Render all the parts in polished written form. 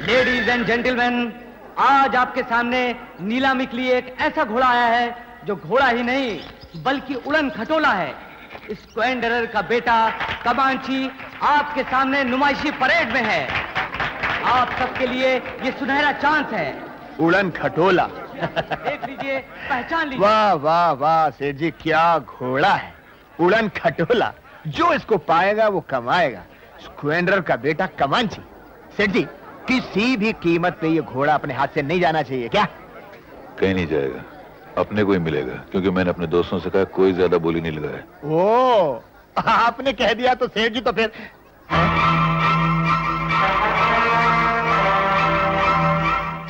Ladies and gentleman, आज आपके सामने नीलामी के लिए एक ऐसा घोड़ा आया है जो घोड़ा ही नहीं बल्कि उड़न खटोला है। स्क्वेंडरर का बेटा कमांची आपके सामने नुमाइशी परेड में है। आप सबके लिए ये सुनहरा चांस है। उड़न खटोला देख लीजिए, पहचान लीजिए। वाह वाह वाह सेठ जी, क्या घोड़ा है। उड़न खटोला, जो इसको पाएगा वो कमाएगा। स्क्वेंडरर का बेटा कमांची। सेठ जी, किसी भी कीमत पे ये घोड़ा अपने हाथ से नहीं जाना चाहिए। क्या? कहीं नहीं जाएगा, अपने को ही मिलेगा, क्योंकि मैंने अपने दोस्तों से कहा कोई ज्यादा बोली नहीं लगाया। ओ, आपने कह दिया तो सेठ जी, तो फिर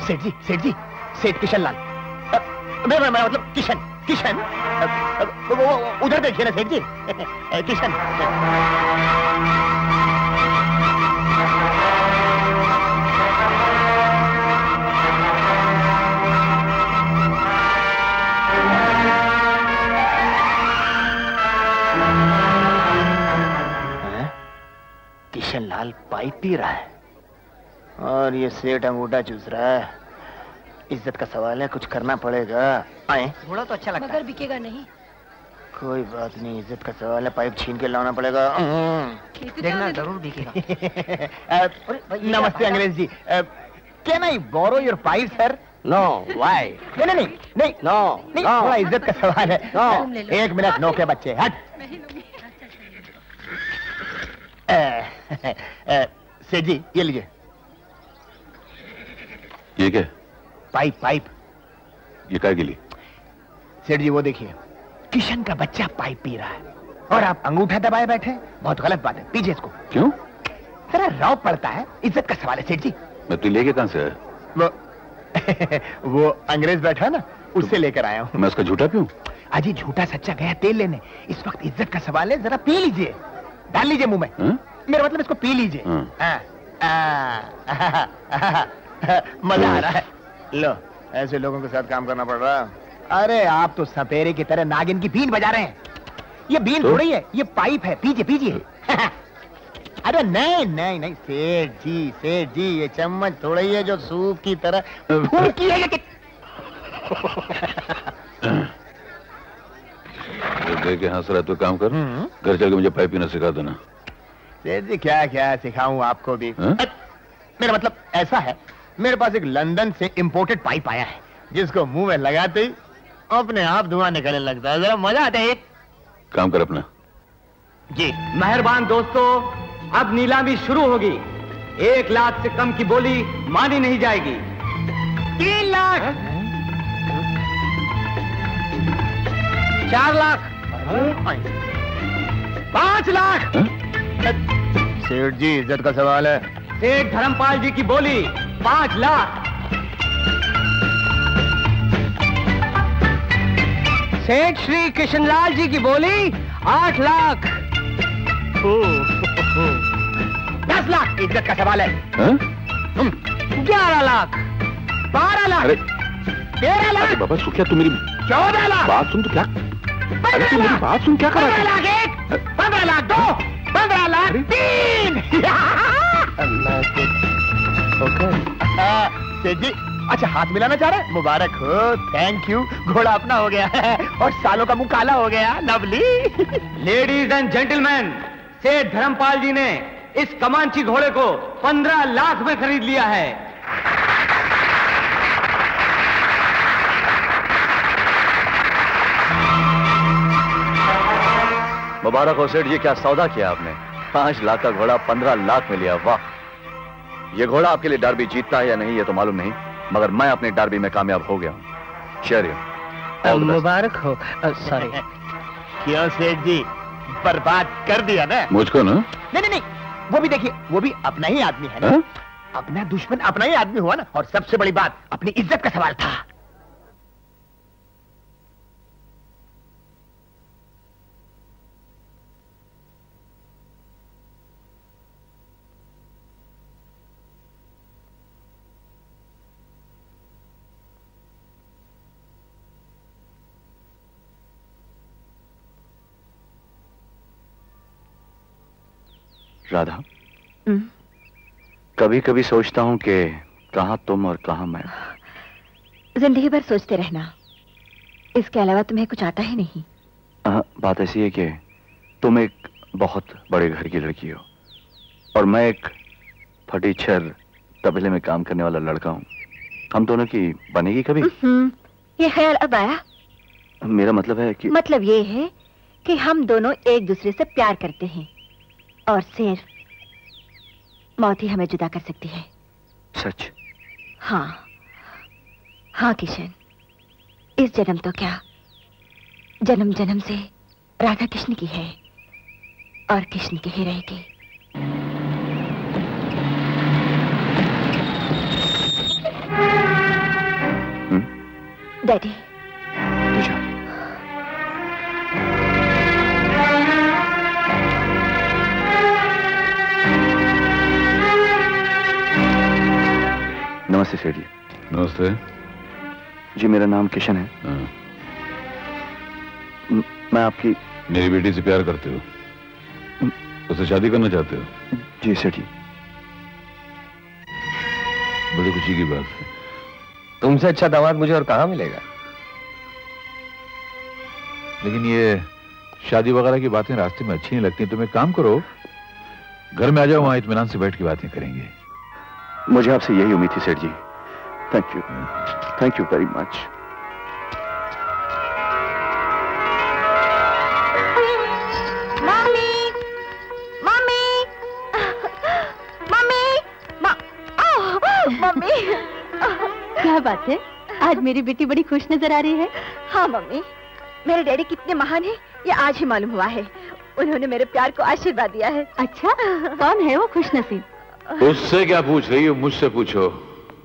सेठ जी, सेठ किशन लाल, मैं मतलब किशन, वो उधर देखिए ना सेठ जी। किशन। किशन लाल पाइप पी रहा है और ये सेठ अंगूठा चूस रहा है। इज्जत का सवाल है, कुछ करना पड़ेगा। आए, घोड़ा तो अच्छा लगता है, मगर बिकेगा नहीं। कोई बात नहीं, इज्जत का सवाल है, पाइप छीन के लाना पड़ेगा। देखना जरूर बिकेगा। नमस्ते अंग्रेज जी, can I borrow your pipe sir? No, why? नहीं, थोड़ा इज्जत का सवाल है। एक मिनट, नो के बच्चे, हट। सेठ जी, ये लीजिए। ये क्या? पाइप। ये काय के लिए? सेठ जी, वो देखिए, किशन का बच्चा पाइप पी रहा है और आप अंगूठा दबाए बैठे। बहुत गलत बात है, पीजिए इसको। क्यों? जरा रौब पड़ता है, इज्जत का सवाल है सेठ जी। मैं तू लेके कहां से आया? वो अंग्रेज बैठा है ना, उससे लेकर आया हूँ। मैं उसका झूठा पीऊं? अजी झूठा सच्चा गया तेल लेने। इस वक्त इज्जत का सवाल है, जरा पी लीजिए, डाल लीजिए मुंह में। मेरा मतलब इसको पी लीजिए। मजा आ रहा है। लो, ऐसे लोगों के साथ काम करना पड़ रहा है। अरे आप तो सपेरे की तरह नागिन की बीन बजा रहे हैं। ये बीन थोड़ी है, ये पाइप है, पीजिए। अरे नहीं सेठ जी, ये चम्मच थोड़ा ही है जो सूप की तरह फूंकी है। देख के हंस रहा, तो काम कर, घर चल के मुझे पाइप पीना सिखा देना। सेठ जी, क्या सिखाऊं आपको भी। मेरा मतलब ऐसा है, मेरे पास एक लंदन से इंपोर्टेड पाइप आया है, जिसको मुंह में लगाते ही अपने आप धुआं निकलने लगता है। जरा मजा आता है। काम कर अपना। जी मेहरबान दोस्तों, अब नीलामी शुरू होगी। 1 लाख से कम की बोली मानी नहीं जाएगी। 3 लाख, 4 लाख, 5 लाख। सेठ जी, इज्जत का सवाल है। सेठ धर्मपाल जी की बोली 5 लाख। सेठ श्री कृष्णलाल जी की बोली 8 लाख। 10 लाख। इज्जत का सवाल है। 11 लाख, 12 लाख, 13 लाख। बाबा सुन, क्या तू मेरी 14 लाख। बात सुन तो क्या? अरे तू मेरी बात सुन, क्या कर रहा है? 15 लाख 1, 15 लाख 2, 15 लाख 3। अल्लाह के सेठ जी, अच्छा हाथ मिलाना चाह रहे हैं? मुबारक हो, थैंक यू। घोड़ा अपना हो गया है और सालों का मुंह काला हो गया। लवली। लेडीज एंड जेंटलमैन, सेठ धर्मपाल जी ने इस कमांची घोड़े को 15 लाख में खरीद लिया है। मुबारक हो सेठ जी, क्या सौदा किया आपने? 5 लाख का घोड़ा 15 लाख में लिया। वाह! ये घोड़ा आपके लिए डर्बी जीतता है या नहीं ये तो मालूम नहीं, मगर मैं अपनी डर्बी में कामयाब हो गया हूं। शेरियो, मुबारक हो। सॉरी। क्यों सेठ जी, बर्बाद कर दिया ना मुझको ना? नहीं, वो भी देखिए, वो भी अपना ही आदमी है ना। अपना दुश्मन अपना ही आदमी हुआ ना। और सबसे बड़ी बात, अपनी इज्जत का सवाल था। राधा, कभी कभी सोचता हूं कि कहां तुम और कहां मैं। जिंदगी भर सोचते रहना, इसके अलावा तुम्हें कुछ आता ही नहीं। बात ऐसी है कि तुम एक बहुत बड़े घर की लड़की हो और मैं एक फटीचर तबेले में काम करने वाला लड़का हूं। हम दोनों की बनेगी कभी? ये ख्याल अब आया? मेरा मतलब है कि मतलब ये है कि हम दोनों एक दूसरे से प्यार करते हैं और सिर्फ मौत ही हमें जुदा कर सकती है। सच? हाँ हाँ किशन, इस जन्म तो क्या, जन्म जन्म से राधा कृष्ण की है और कृष्ण की ही रहेगी। डैडी, नमस्ते सेठ जी। नमस्ते जी, मेरा नाम किशन है। हाँ। मैं आपकी मेरी बेटी से प्यार करते हो? उससे शादी करना चाहते हो? जी सेठ जी। बड़ी खुशी की बात है। तुमसे अच्छा दामाद मुझे और कहां मिलेगा। लेकिन ये शादी वगैरह की बातें रास्ते में अच्छी नहीं लगती। तुम एक काम करो, घर में आ जाओ, वहां इत्मीनान से बैठ के बातें करेंगे। मुझे आपसे यही उम्मीद थी सेठ जी। Thank you very much. Mummy, क्या बात है, आज मेरी बेटी बड़ी खुश नजर आ रही है। हाँ मम्मी, मेरे डैडी कितने महान हैं ये आज ही मालूम हुआ है। उन्होंने मेरे प्यार को आशीर्वाद दिया है। अच्छा, कौन है वो खुशनसीब? उससे क्या पूछ रही हो, मुझसे पूछो,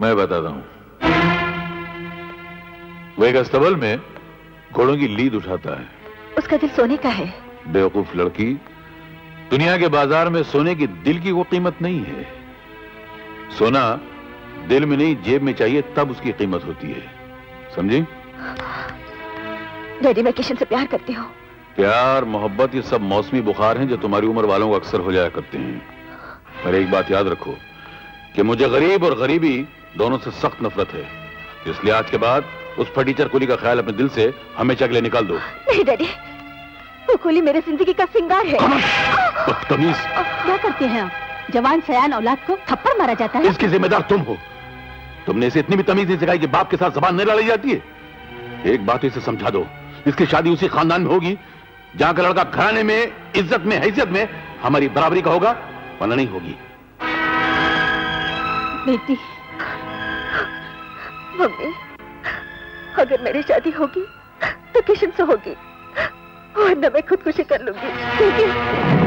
मैं बताता हूं। वो एक अस्तबल में घोड़ों की लीद उठाता है। उसका दिल सोने का है। बेवकूफ लड़की, दुनिया के बाजार में सोने की दिल की कोई कीमत नहीं है। सोना दिल में नहीं जेब में चाहिए, तब उसकी कीमत होती है, समझी? डैडी, मैं किशन से प्यार करती हूँ। प्यार मोहब्बत ये सब मौसमी बुखार हैं जो तुम्हारी उम्र वालों को अक्सर हो जाया करते हैं। पर एक बात याद रखो कि मुझे गरीब और गरीबी दोनों से सख्त नफरत है, इसलिए आज के बाद उस फटीचर कुली का ख्याल अपने दिल से हमेशा के लिए निकाल दो। नहीं डैडी, वो कुली मेरे जिंदगी का सिंगार है। बदतमीज! क्या करते हैं आप? जवान सयान औलाद को थप्पड़ मारा जाता है। इसकी जिम्मेदार तुम हो। तुमने इसे इतनी भी तमीज नहीं सिखाई कि बाप के साथ जबान नहीं लड़ी जाती है। एक बात इसे समझा दो, इसकी शादी उसी खानदान में होगी जहां का लड़का घराने में, इज्जत में, हैसियत में हमारी बराबरी का होगा, वरना नहीं होगी। बेटी, मम्मी, अगर मेरी शादी होगी तो किशन से होगी, वरना मैं खुदकुशी कर लूंगी। ठीक है?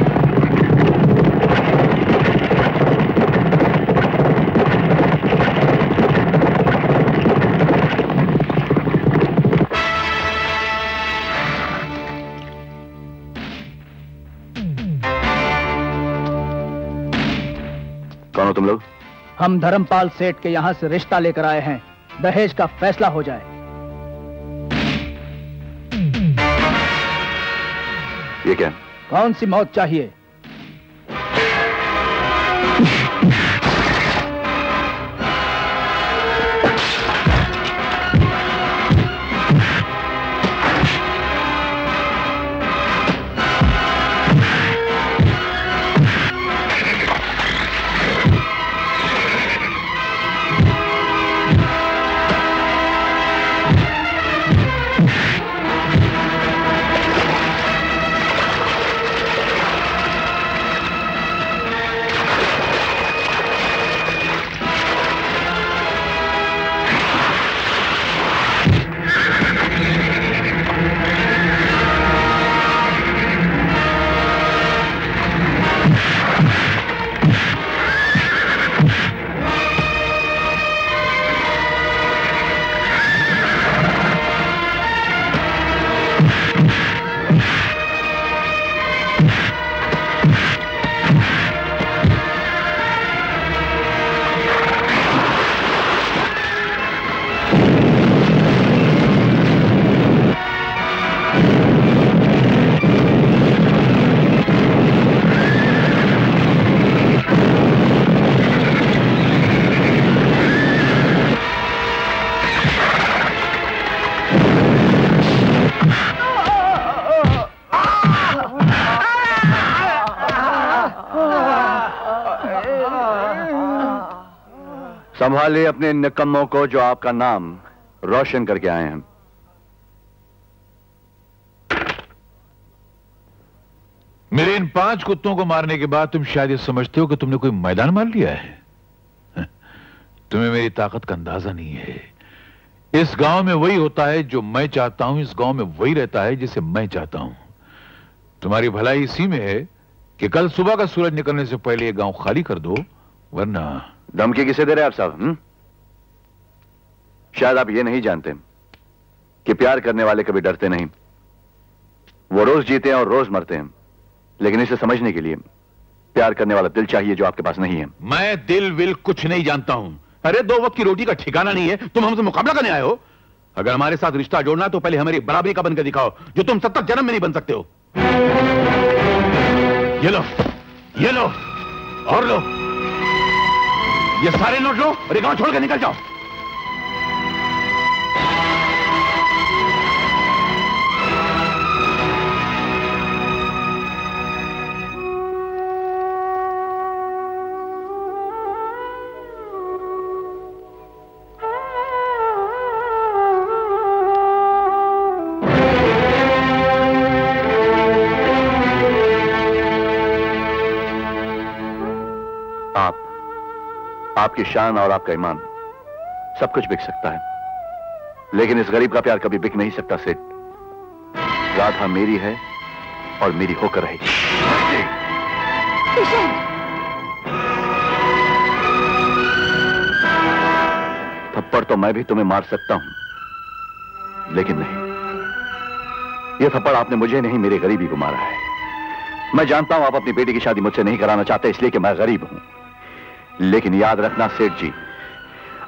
कौन हो तुम लोग? हम धर्मपाल सेठ के यहाँ से रिश्ता लेकर आए हैं, दहेज का फैसला हो जाए। ये क्या? कौन सी मौत चाहिए? संभालिए अपने निकम्मों को जो आपका नाम रोशन करके आए हैं। मेरे इन 5 कुत्तों को मारने के बाद तुम शायद ये समझते हो कि तुमने कोई मैदान मार लिया है। तुम्हें मेरी ताकत का अंदाजा नहीं है। इस गांव में वही होता है जो मैं चाहता हूं, इस गांव में वही रहता है जिसे मैं चाहता हूं। तुम्हारी भलाई इसी में है कि कल सुबह का सूरज निकलने से पहले ये गांव खाली कर दो, वरना। धमकी किसे दे रहे हैं आप साहब? शायद आप ये नहीं जानते कि प्यार करने वाले कभी डरते नहीं। वो रोज जीते हैं और रोज मरते हैं, लेकिन इसे समझने के लिए प्यार करने वाला दिल चाहिए जो आपके पास नहीं है। मैं दिल विल कुछ नहीं जानता हूं। अरे 2 वक्त की रोटी का ठिकाना नहीं है, तुम हमसे मुकाबला करने आए हो? अगर हमारे साथ रिश्ता जोड़ना तो पहले हमारी बराबरी का बनकर दिखाओ, जो तुम 70 जन्म में नहीं बन सकते हो। ये लो और लो, ये सारे नोट लो और ये गांव छोड़कर निकल जाओ। आपकी शान और आपका ईमान सब कुछ बिक सकता है, लेकिन इस गरीब का प्यार कभी बिक नहीं सकता सेठ। राधा मेरी है और मेरी होकर रहेगी। थप्पड़ तो मैं भी तुम्हें मार सकता हूं, लेकिन नहीं, यह थप्पड़ आपने मुझे नहीं मेरे गरीबी को मारा है। मैं जानता हूं आप अपनी बेटी की शादी मुझसे नहीं कराना चाहते इसलिए कि मैं गरीब हूं, लेकिन याद रखना सेठ जी,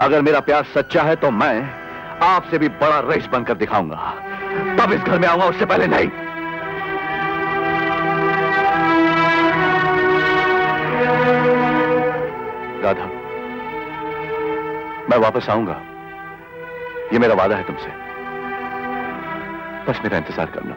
अगर मेरा प्यार सच्चा है तो मैं आपसे भी बड़ा रईस बनकर दिखाऊंगा। तब इस घर में आऊंगा, उससे पहले नहीं। राधा, मैं वापस आऊंगा, ये मेरा वादा है तुमसे। बस मेरा इंतजार करना।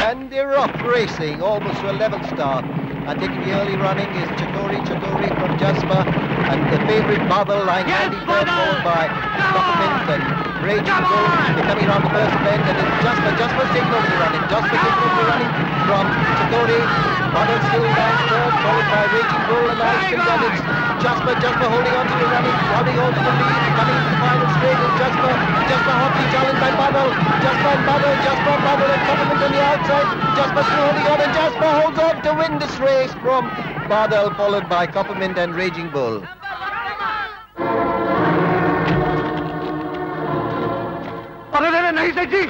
And they're off racing, almost to a level start. And taking the early running is Chatori from Jasper. And the favourite Babel lying handy there, followed by Peppermint and Raging Bull. They're coming around the first bend, and it's Jasper's taking over the running. Jasper taking over the running from Chatori. Babel still down third, followed by Raging Bull and Ice Cream. And it's Jasper holding on to the running, holding on to the lead, coming to the final straight is Jasper hotly challenged by Babel. Jasper and Peppermint on the outside. Jasper still holding on, and Jasper holds on to win this race from Badal, followed by Coppermint and Raging Bull. अरे नहीं सेठ जी,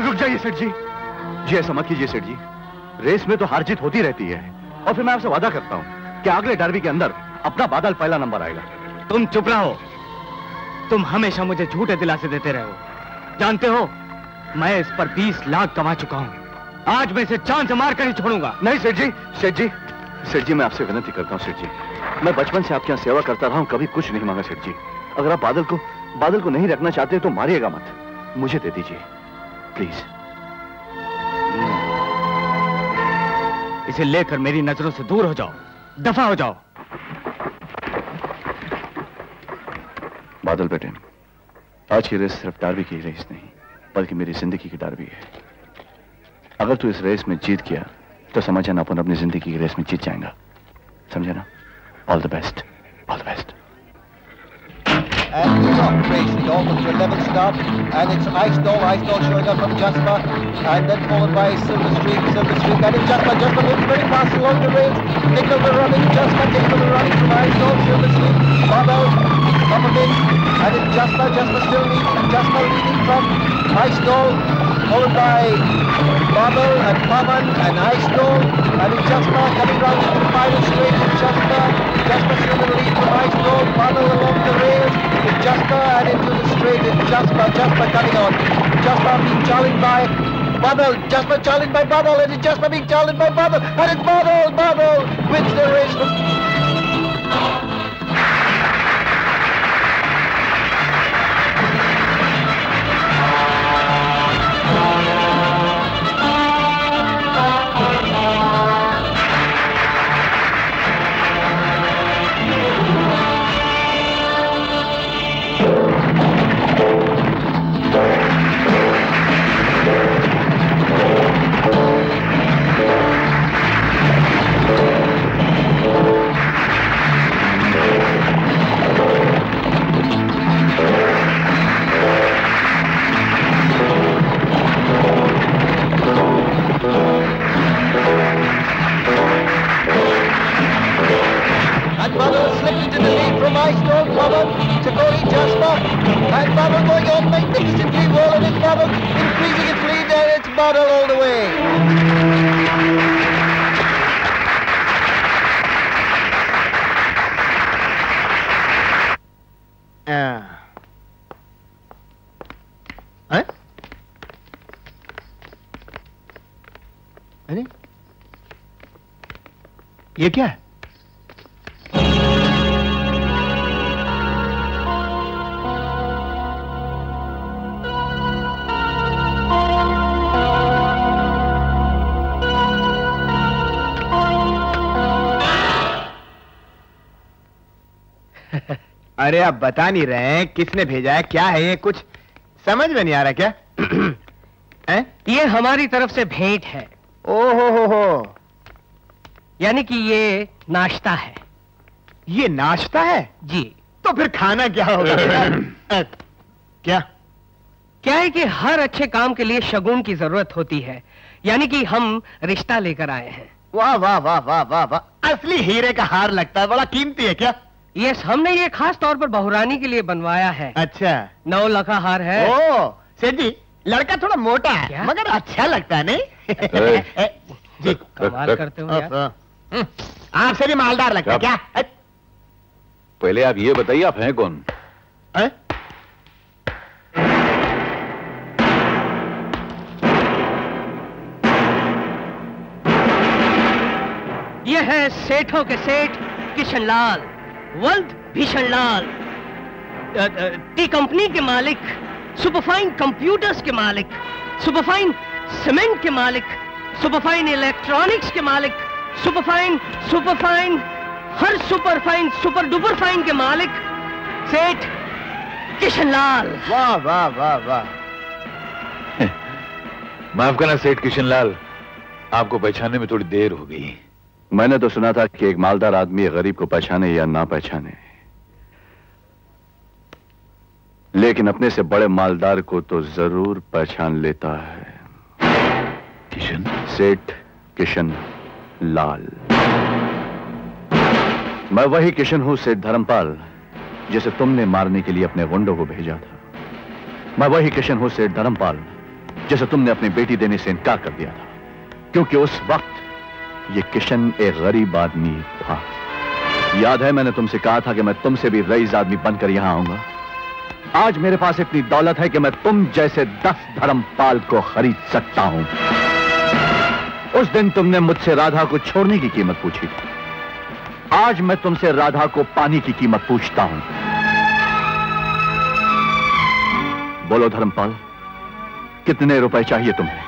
रुक जाइए सेठ जी। जी ऐसा मत कीजिए सेठ जी, रेस में तो हार जीत होती रहती है, और फिर मैं आपसे वादा करता हूं कि अगले डर्बी के अंदर अपना बादल पहला नंबर आएगा। तुम चुप रहो, तुम हमेशा मुझे झूठे दिलासे देते रहे हो। जानते हो, मैं इस पर 20 लाख कमा चुका हूं। आज मैं इसे चांद से मार कर ही छोड़ूंगा। नहीं सेठ जी मैं आपसे विनती करता हूं सेठ जी, मैं बचपन से आपके यहाँ सेवा करता रहा हूं, कभी कुछ नहीं मांगा सेठ जी। अगर आप बादल को नहीं रखना चाहते तो मारिएगा मत, मुझे दे दीजिए प्लीज। इसे लेकर मेरी नजरों से दूर हो जाओ, दफा हो जाओ। बादल बेटे, आज की रेस सिर्फ डार्बी की रेस नहीं बल्कि मेरी जिंदगी की डार्बी है। अगर तू इस रेस में जीत गया तो समझ ना अपन अपनी जिंदगी की रेस में जीत जाएगा, समझे ना? All the best, all the best. And it's off racing, almost to a level start, and it's Ice Doll showing up from Jasper, and then followed by Silver Streak, and it's Jasper moves very fast along the rails, taking over running, Jasper taking over running from Ice Doll, Silver Streak, Babel, Peppermint, and it's Jasper still leading, Jasper leading from Ice Doll, followed by Babel and Pavan and Ice Doll, and it's Jasper coming round into the final straight, it's Jasper still in the lead from Ice Doll, Babel along the rails, it's Jasper and into the straight, it's Jasper coming on. Jasper being challenged by Babel, Jasper challenged by Babel, and it's Jasper being challenged by Babel, and it's Babel wins the race. Pavan to Cody Jasper. And Pavan going on magnificently well, and it's Pavan increasing its lead, and it's Model all the way. अरे ये क्या है? अरे आप बता नहीं रहे हैं किसने भेजा है, क्या है ये, कुछ समझ में नहीं आ रहा क्या? ये हमारी तरफ से भेंट है। ओहो हो, यानी कि ये नाश्ता है। ये नाश्ता है जी। तो फिर खाना क्या होगा? क्या क्या है कि हर अच्छे काम के लिए शगुन की जरूरत होती है, यानी कि हम रिश्ता लेकर आए हैं। वाह वाह वाह वाह वाह वाह, असली हीरे का हार लगता है, बड़ा कीमती है क्या? यस, हमने ये खास तौर पर बहुरानी के लिए बनवाया है। अच्छा, 9 लाख हार है। ओ सेठ जी, लड़का थोड़ा मोटा है क्या? मगर अच्छा लगता है नहीं? जी कमाल करते हो यार। आपसे भी मालदार लगता है क्या? पहले आप ये बताइए, आप हैं कौन? ये है सेठों के सेठ किशनलाल, वल्द भीषणलाल, टी कंपनी के मालिक, सुपरफाइन कंप्यूटर्स के मालिक, सुपरफाइन सीमेंट के मालिक, सुपरफाइन इलेक्ट्रॉनिक्स के मालिक, सुपरफाइन हर सुपरफाइन सुपर डुपर फाइन के मालिक सेठ किशनलाल। वाह वाह वाह वाह। माफ करना सेठ किशनलाल, आपको पहचानने में थोड़ी देर हो गई। मैंने तो सुना था कि एक मालदार आदमी गरीब को पहचाने या ना पहचाने, लेकिन अपने से बड़े मालदार को तो जरूर पहचान लेता है। किशन? सेठ किशन लाल। मैं वही किशन हूं सेठ धर्मपाल, जिसे तुमने मारने के लिए अपने गुंडों को भेजा था। मैं वही किशन हूं सेठ धर्मपाल, जिसे तुमने अपनी बेटी देने से इनकार कर दिया था, क्योंकि उस वक्त ये किशन एक गरीब आदमी था। याद है मैंने तुमसे कहा था कि मैं तुमसे भी रईस आदमी बनकर यहां आऊंगा। आज मेरे पास इतनी दौलत है कि मैं तुम जैसे 10 धर्मपाल को खरीद सकता हूं। उस दिन तुमने मुझसे राधा को छोड़ने की कीमत पूछी थी, आज मैं तुमसे राधा को पाने की कीमत पूछता हूं। बोलो धर्मपाल, कितने रुपए चाहिए तुम्हें?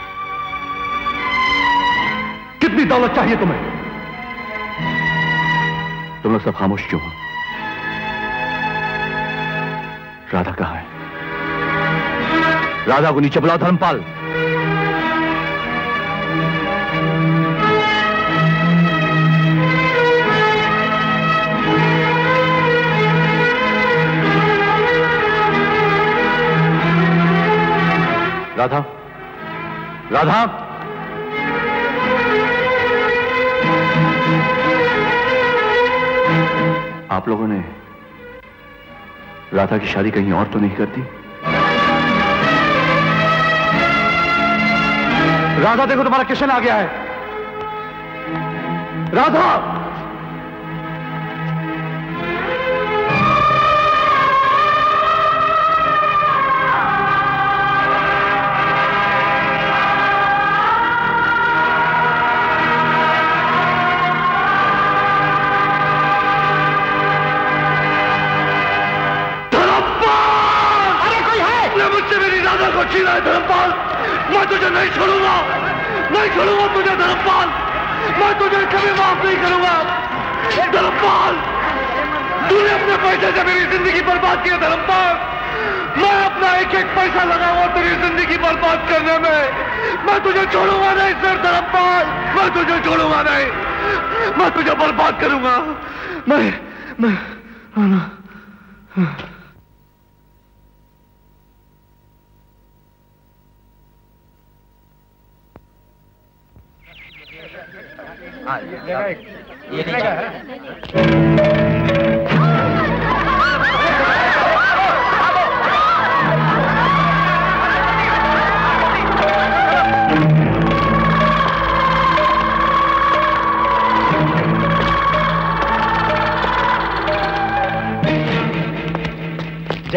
कितनी दौलत चाहिए तुम्हें? तुम लोग सब खामोश क्यों हो? राधा कहां है? राधा को नीचे बुलाओ धर्मपाल। राधा, राधा, आप लोगों ने राधा की शादी कहीं और तो नहीं कर दी? राधा देखो, तुम्हारा किशन आ गया है। राधा, छीना है धर्मपाल, मैं तुझे नहीं छोड़ूंगा, नहीं छोड़ूंगा तुझे धर्मपाल, मैं तुझे कभी माफ नहीं करूंगा धर्मपाल। तूने अपने पैसे से मेरी जिंदगी बर्बाद की है धर्मपाल, मैं अपना एक एक पैसा लगाऊंगा तेरी जिंदगी बर्बाद करने में। मैं तुझे छोड़ूंगा नहीं सर धर्मपाल, मैं तुझे छोड़ूंगा नहीं, मैं तुझे बर्बाद करूंगा। मैं ये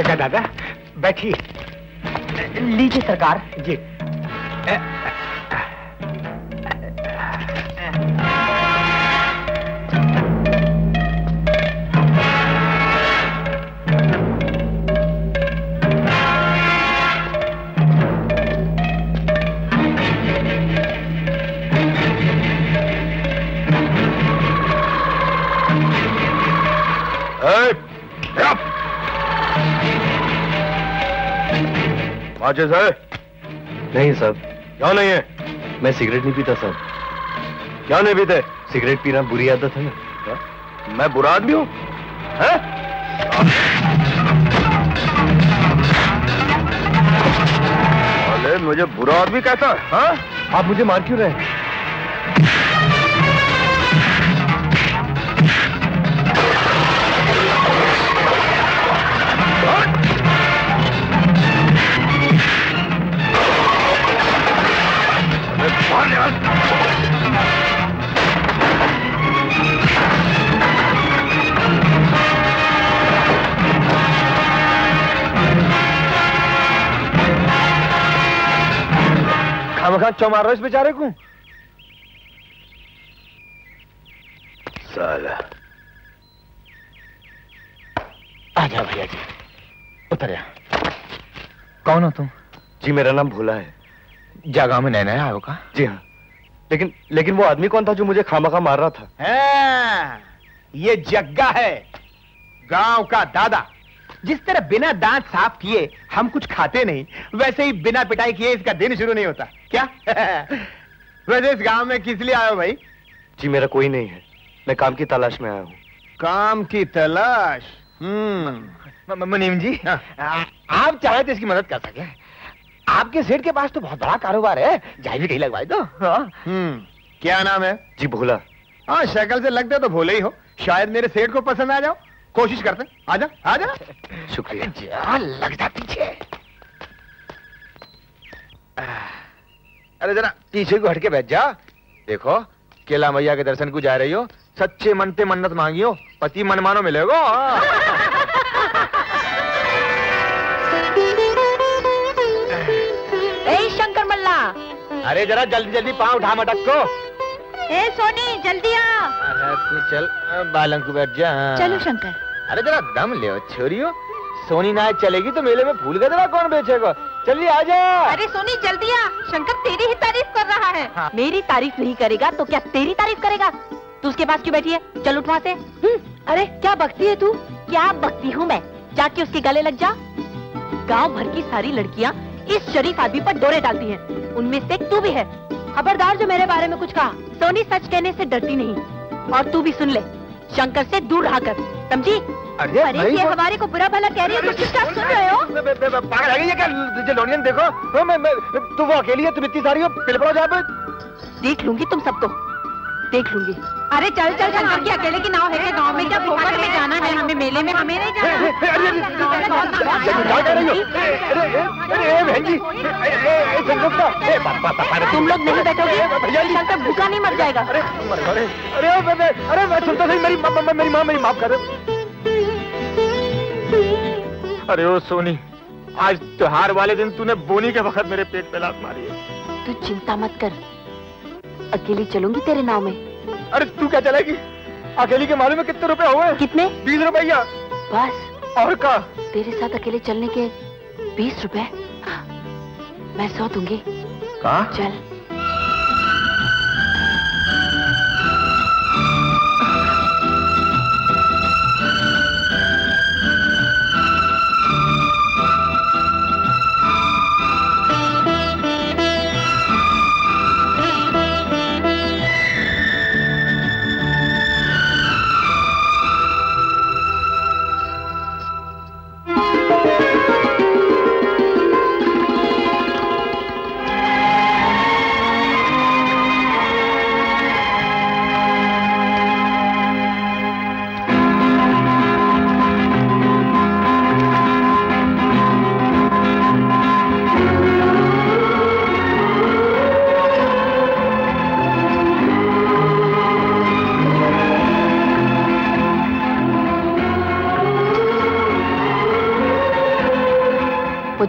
जगह दादा, बैठिए। लीजिए सरकार जी। माचिस है? नहीं साहब। क्यों नहीं है? मैं सिगरेट नहीं पीता साहब। क्या नहीं पीते? सिगरेट पीना बुरी आदत है ना। क्या? मैं बुरा आदमी हूँ? अरे मुझे बुरा आदमी कहता है? हाँ? आप मुझे मार क्यों रहे हैं? खामखा क्यों मार रहा हो इस बेचारे को? साला। आजा भैया जी, उतर जा। कौन हो तुम? जी मेरा नाम भोला है। जगह में नया नया आयो का? जी हाँ। लेकिन वो आदमी कौन था जो मुझे खामखा मार रहा था? ये जग्गा है, गांव का दादा। जिस तरह बिना दांत साफ किए हम कुछ खाते नहीं, वैसे ही बिना पिटाई किए इसका दिन शुरू नहीं होता क्या? वैसे इस गांव में किस लिए आए हो भाई? जी मेरा कोई नहीं है, मैं काम की तलाश में आया हूँ। काम की तलाश? मुनीम जी, आप चाहे तो इसकी मदद कर सके। आपके सेठ के पास तो बहुत बड़ा कारोबार है, जाए भी कहीं लगवाए तो। क्या नाम है? जी भोला। हाँ, शक्ल से लगता तो भोले ही हो। शायद मेरे सेठ को पसंद आ जाओ। कोशिश करते। आजा आजा। शुक्रिया। लगता पीछे। अरे जरा पीछे को हटके बैठ जा। देखो, केला मैया के दर्शन को जा रही हो, सच्चे मन से मन्नत मांगियो, पति मनमानो मिलेगा। शंकर मल्ला, अरे जरा जल्दी जल्दी पाँव उठा मटक को। ए सोनी, जल्दी आ। अरे तू चल, बालंग को बैठ जा। चलो शंकर। अरे जरा दम ले छोरियो, सोनी ना चलेगी तो मेले में फूल गदरा कौन बेचेगा? चलिए आ जा। अरे सोनी जल्दी आ, शंकर तेरी ही तारीफ कर रहा है। हाँ। मेरी तारीफ नहीं करेगा तो क्या तेरी तारीफ करेगा? तू उसके पास क्यों बैठी है? चल उठ वहाँ से। अरे क्या बकती है तू? क्या बकती हूँ मैं? जाके उसके गले लग जा। गाँव भर की सारी लड़कियाँ इस शरीफ आदमी पर डोरे डालती हैं, उनमें से तू भी है। खबरदार जो मेरे बारे में कुछ कहा। सोनी सच कहने से डरती नहीं, और तू भी सुन ले, शंकर से दूर रहा कर, समझी? अरे ये हमारे को बुरा भला कह रही है, तो चुपचाप सुन रहे हो? पागल है क्या? लोनियन देखो, तू वो अकेली है, तुम इतनी सारी हो, पिल पड़ो जहाँ पे। देख लूंगी तुम सबको, देख लूंगी। अरे चल चल, शंकर की अकेले की नाव है, गांव में क्या फोकट में जाना है, हमें मेले में हमें नहीं जाना। तुम लोग नहीं बैठोगे, शंकर भूखा नहीं मर जाएगा। अरे मैं सुनता नहीं, मेरी माँ मेरी माफ कर। अरे ओ सोनी, आज त्योहार वाले दिन तूने बोनी के वक्त मेरे पेट पे लात मारी है। तू चिंता मत कर, अकेली चलूंगी तेरे नाव में। अरे तू क्या चलेगी? अकेली के मालूम है कितने रुपए हुए? कितने? 20 रुपया। बस? और का? तेरे साथ अकेले चलने के 20 रुपए? मैं 100 दूंगी। कहाँ? चल।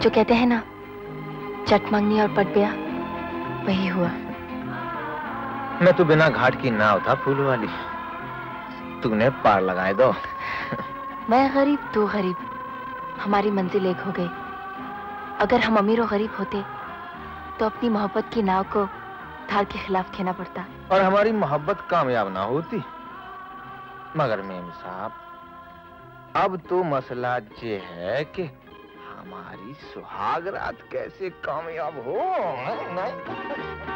जो कहते हैं ना, चट मांगनी और पट गया, वही हुआ। मैं तो बिना घाट की नाव था फूल वाली, तूने पार लगाए दो। मैं गरीब तू गरीब, हमारी मंजिल एक हो गई। अगर हम अमीर और गरीब होते तो अपनी मोहब्बत की नाव को धार के खिलाफ खेना पड़ता। और हमारी मोहब्बत कामयाब ना होती। मगर मेम साहब, अब तो मसला ये है कि हमारी सुहाग रात कैसे कामयाब हो। नहीं?